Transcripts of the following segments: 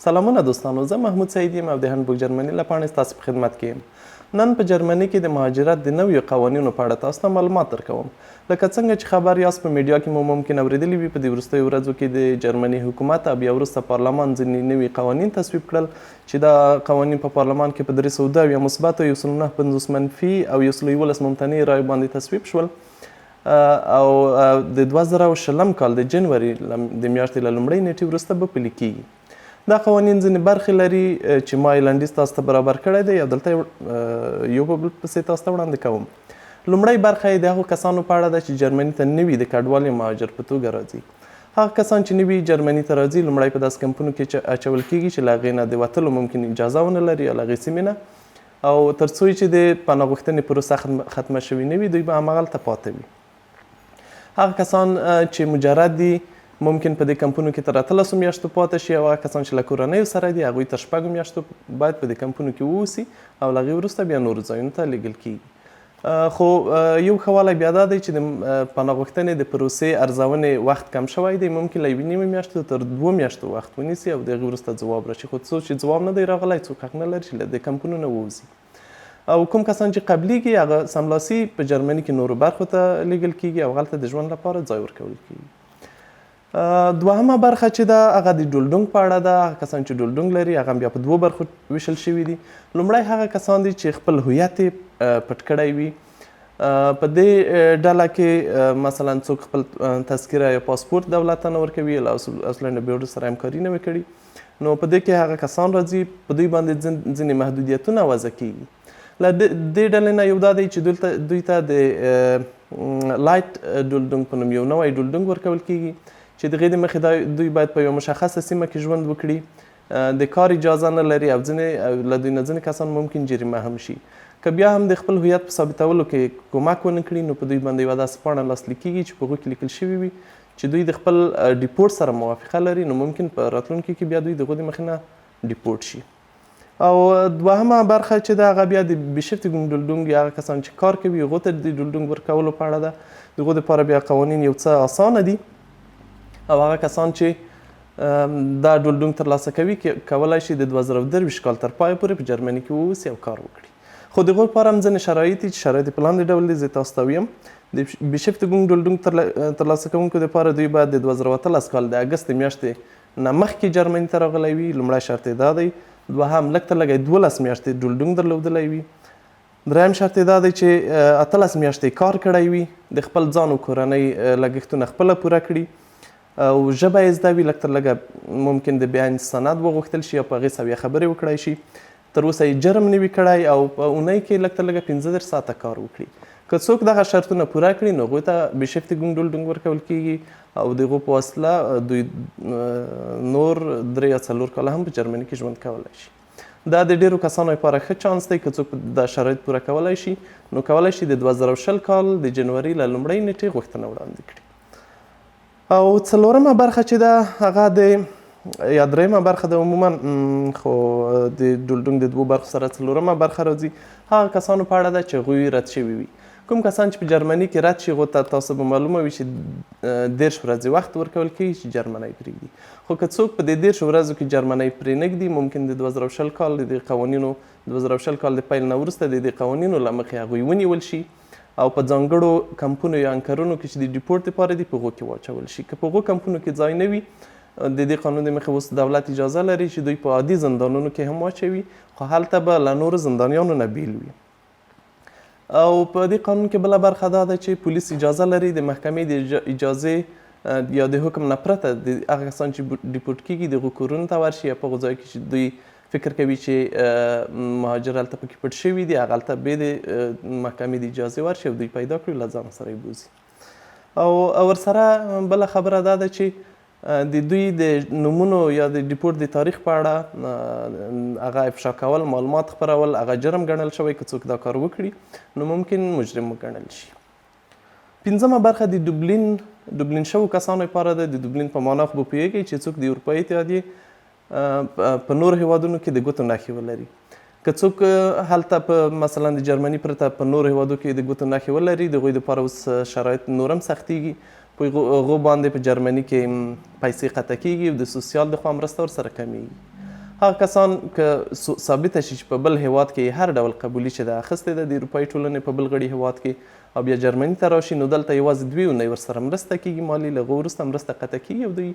سلامونه دوستانو، زه محمود سعید یم او د هندبوک جرمني له پاڼې ستاسو په خدمت کې یم. نن په جرمني کې د مهاجرت د نویو قوانینو په اړه تاسو ته معلومات درکوم. لکه څنګه چې خبر یاست په میډیا کې مو ممکن اورېدلي وي په دې وروستیو ورځو کې د جرمني حکومت او بیا وروسته پارلمان ځینې نوي قوانین تصویب کړل چې دا قوانین په پارلمان کې په 310 مثبت او 149 منفي او 111 ممتنع رایو باندې تصویب شول. او د 2020 کال د جنوري د میاشتې له لومړۍ نیټې وروسته به پلي کیږي. دا قوانین ځینې برخې لري چې ما یې لنډیز تاسو ته برابر کړی دی او دلته یو په بل پسې تاسو ته وړاندې کوم. لومړۍ برخه یې د هغو کسانو په اړه ده چې جرمني ته نوي د کډوال مهاجر په توګه راځي. هغه کسان چې نوي جرمني ته راځي لومړی په داسې کمپونو کې اچول کیږي چې له هغې نه د وتلو ممکن اجازه ونه لري او له هغې سیمې نه، او تر څو چې د پناه غوښتنې پروسه ختمه شوې نه وي دوی به هماغلته پاتې وي. هغه کسان چې مجرد دي ممکن په دې کمپونو کې تر 18 میاشتو پاتې شي، او هغه کسان چې له کورنیو سره دي هغوی تر 6 میاشتو باید په دې کمپونو کې واوسي او له هغې وروسته بیا نورو ځایونو ته لیږل کیږي. خو یو ښه والی بیا دا دی چې د پناه غوښتنې د پروسې ارزونې وخت کم شوی دی، ممکن له 1.5 میاشتو تر 2 میاشتو وخت ونیسي او د هغې وروسته ځواب راشي. خو څوک چې ځواب نه دی راغلی څوک حق نه لري چې له دې کمپونو نه ووځي. او کوم کسان چې قبلیږي هغه سملاسي په جرمني کې نورو برخو ته لیږل کیږي او هلته د ژوند لپاره ځای ورکول کیږي. دوهمه برخه چې ده هغه د ډولډونګ په اړه ده. هغه کسان چې ډولډونګ لري هغه بیا په 2 برخو ویشل شوي دي. لومړی هغه کسان دي چې خپل هویت یې پټ کړی وي. په دې ډله کې مثلا څوک خپل تذکره یا پاسپورت دولت ته نه ورکوي، له اسلنډ بیورو سره همکاري نه وي کړي، نو په دې کې هغه کسان راځي، په دوی باندې ځینې محدودیتونه وضع کیږي. له دې ډلې نه یو دا دی چې دوی ته د لایټ ډولډونګ په نوم یو نوی ډولډونګ ورکول کیږي چې د هغې د مخې دوی باید په یو مشخصه سیمه کې ژوند وکړي، د کار اجازه نه لري او له دوی نه ځینې کسان ممکن جریمه هم شي. که بیا هم د خپل هویت په ثابتولو کې کومک ونه کړي نو په دوی باندې یوه داسې پاڼه لاسلیک کیږي چې په هغو کې لیکل شوي وي چې دوی د خپل ډیپورټ سره موافقه لري، نو ممکن په راتلونکي کې بیا دوی د هغو د مخې نه ډیپورټ شي. او دوهمه برخه چې ده هغه بیا د بیشفتګونګ ډولډونګ یا هغه کسان چې کار کوي هغو ته د ډولډونګ ورکولو په اړه ده. د هغو دپاره بیا قوانین یو څه اسانه دي او هغه کسان چې دا ډولډونګ ترلاسه کوي کولی شي د 2023 کال تر پایه پورې په جرمني کې واوسي او کار وکړي. خو د هغو لپاره هم ځینې شرایط دي چې شرایط په لاندې ډول دي. زه تاسو ته ویم د بیشفتګونګ ډولډونګ ترلاسه کوونکو دپاره دوی باید د 2013 کال د اګست میاشتې نه مخکې جرمني ته راغلی وي. لومړی شرط یې دا دی. دوهم لږ تر لږه 12 میاشتې ډولډونګ درلودلی وي. دریم شرط یې دا دی چې 18 میاشتې کار کړی وي، د خپل ځان او کورنۍ لګښتونه خپله پوره کړي او ژبه یې زده وي، لږ تر لږه ممکن د بیان سند وغوښتل شي او په هغې سویه خبرې وکړی شي. تر اوسه یې جرم نه وي کړی او په اونۍ کې لږ تر لږه 15 ساعته کار وکړي. که څوک دغه شرطونه پوره کړي نو هغوی ته بیشفتګونګ ډولډونګ ورکول کیږي او د هغو په وسیله دوی نور 3 یا 4 کاله هم په جرمني کې ژوند کولی شي. دا د ډیرو کسانو لپاره ښه چانس دی. که څوک دا شرایط پوره کولی شي نو کولی شي د 2020 کال د جنوري له لومړۍ نیټې غوښتنه وړاندې کړي. او څلورمه برخه چې ده هغه د یا درېیمه برخه ده عموما، خو د ډولډونګ د 2 برخو سره څلورمه برخه راځي. هغه کسانو په اړه ده چې هغوی رد شوي وي. کوم کسان چې په جرمني کې رد شي هغو ته تاسو به معلومه وي چې 10 ورځې وخت ورکول کېږي چې جرمنی پرېږدي. خو که څوک په دې 10 ورځو کې جرمنی پرې نږدي ممکن د 2020 کال د قوانینو 2020 کال د پیل نه وروسته د دې قوانینو له مخې هغوی ونیول شي او په ځانګړو کمپونو یا انکرونو کې چې د ډیپورټ لپاره دي په هغو کې واچول شي. که په هغو کمپونو کې ځای نه وي د دې قانون د مخې اوس دولت اجازه لري چې دوی په عادي زندانونو کې هم واچوي، خو هلته به له نورو زندانیانو نه بیل وي. او په دې قانون کې بله برخه دا ده چې پولیس اجازه لري د محکمې د اجازې یا د حکم نه پرته د هغه کسان چې ډیپورټ کیږي د هغو کورونو ته ورشي یا په هغو ځایو کې چې دوی فکر کوي چې مهاجر هلته پکې پټ شوي دي هغه هلته بې د محکمې د اجازې ورشي او دوی پیدا کړي له ځان سره یې بوځي. او ورسره بله خبره دا ده چې د دوی د نومونو یا د ډیپورټ د تاریخ په اړه هغه افشا کول، معلومات خپرول هغه جرم ګڼل شوی. که څوک دا کار وکړي نو ممکن مجرم وګڼل شي. پنځمه برخه د ډوبلین شوو کسانو لپاره ده. د ډوبلین په معنا خو به پوهیږئ چې څوک د اروپایي اتحادیې په نورو هیوادونو کې د ګوتو نښې ولري. که څوک هلته په مثلا د جرمني پرته په نورو هیوادو کې د ګوتو نښې ولري د هغوی دپاره اوس شرایط نور هم سختیږي. په هغو باندې په جرمني کې پیسې قطع کیږي او د سوسیال د خوا مرسته ورسره کمیږي. هغه کسان که ثابته شي چې په بل هیواد کې هر ډول قبولي چې ده اخیستې ده د اروپایي ټولنې په بل غړي هیواد کې او بیا جرمني ته راشي، نو دلته یوازې 2 اونۍ ورسره مرسته کېږي مالي، له هغو وروسته مرسته قطع کېږي او دوی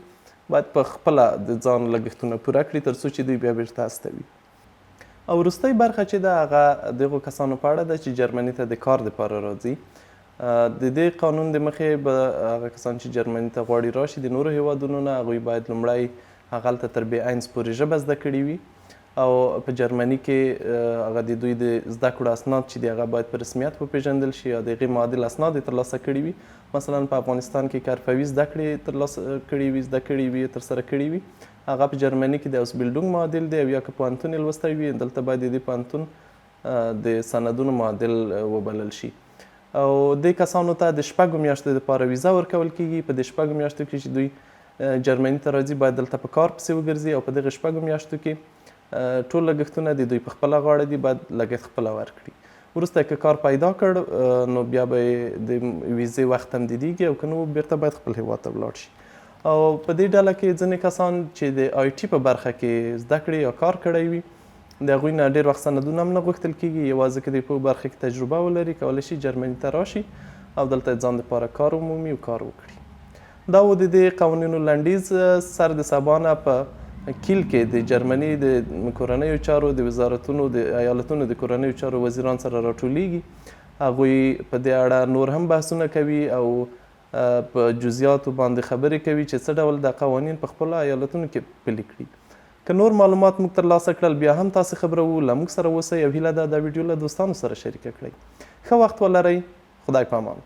باید په خپله د ځان لګښتونه پوره کړي تر څو چې دوی بیا بیرته استوي. او وروستۍ برخه چې ده هغه د هغو کسانو په اړه ده چې جرمني ته د کار دپاره راځي. د دې قانون د مخې به هغه کسان چې جرمني ته غواړي راشي د نورو هیوادونو نه، هغوی باید لومړی هغلته تر B1 پورې ژبه زده کړې وي او په جرمني کې هغه د دوی د زده کړو اسناد چې دي هغه باید په رسمیت وپېژندل شي او د هغې معادل اسناد یې ترلاسه کړي وي. مثلا په افغانستان کې که حرفوي زده کړې ترلاسه کړي وي، زده کړي وي، ترسره کړي وي، هغه په جرمني کې د اوسبیلډونګ معادل دی او یا که پوهنتون یې لوستی وي دلته باید د دې پوهنتون د سندونو معادل وبلل شي. او دې کسانو ته د 6 میاشتو دپاره ویزه ورکول کېږي. په دې 6 میاشتو کې چې دوی جرمني ته راځي باید دلته په کار پسې وګرځي او په دغه 6 میاشتو کې ټول لګښتونه د دوی په خپله غاړه دي، باید لګښت خپله ورکړي. وروسته که کار پیدا کړ نو بیا به یې د ویزې وخت تمدیدیږي او که نو بیرته باید خپل هیواد ته ولاړ شي. او په دې ډله کې ځینې کسان چې د IT په برخه کې زده کړې یا کار کړی وي د هغوی نه ډېر وخت سندونه هم نه غوښتل کېږي، یوازې که دوی په برخه کې تجربه ولري کولی شي جرمني ته راشي او دلته ځان دپاره کار ومومي او کار وکړي. دا و د دې قوانینو لنډیز. سر د سبا نه په کیل کې د جرمني د کورنیو چارو د وزارتونو د ایالتونو د کورنیو چارو وزیران سره راټولیږي. هغوی په دې اړه نور هم بحثونه کوي او په جزئیاتو باندې خبرې کوي چې څه ډول دا قوانین په خپلو ایالتونو کې پلي کړي. که نور معلومات موږ ترلاسه کړل بیا هم تاسې خبروو، له موږ سره اوسئ او هیله ده دا ویډیو له دوستانو سره شریکه کړئ. ښه وخت ولرئ. خدای په امان.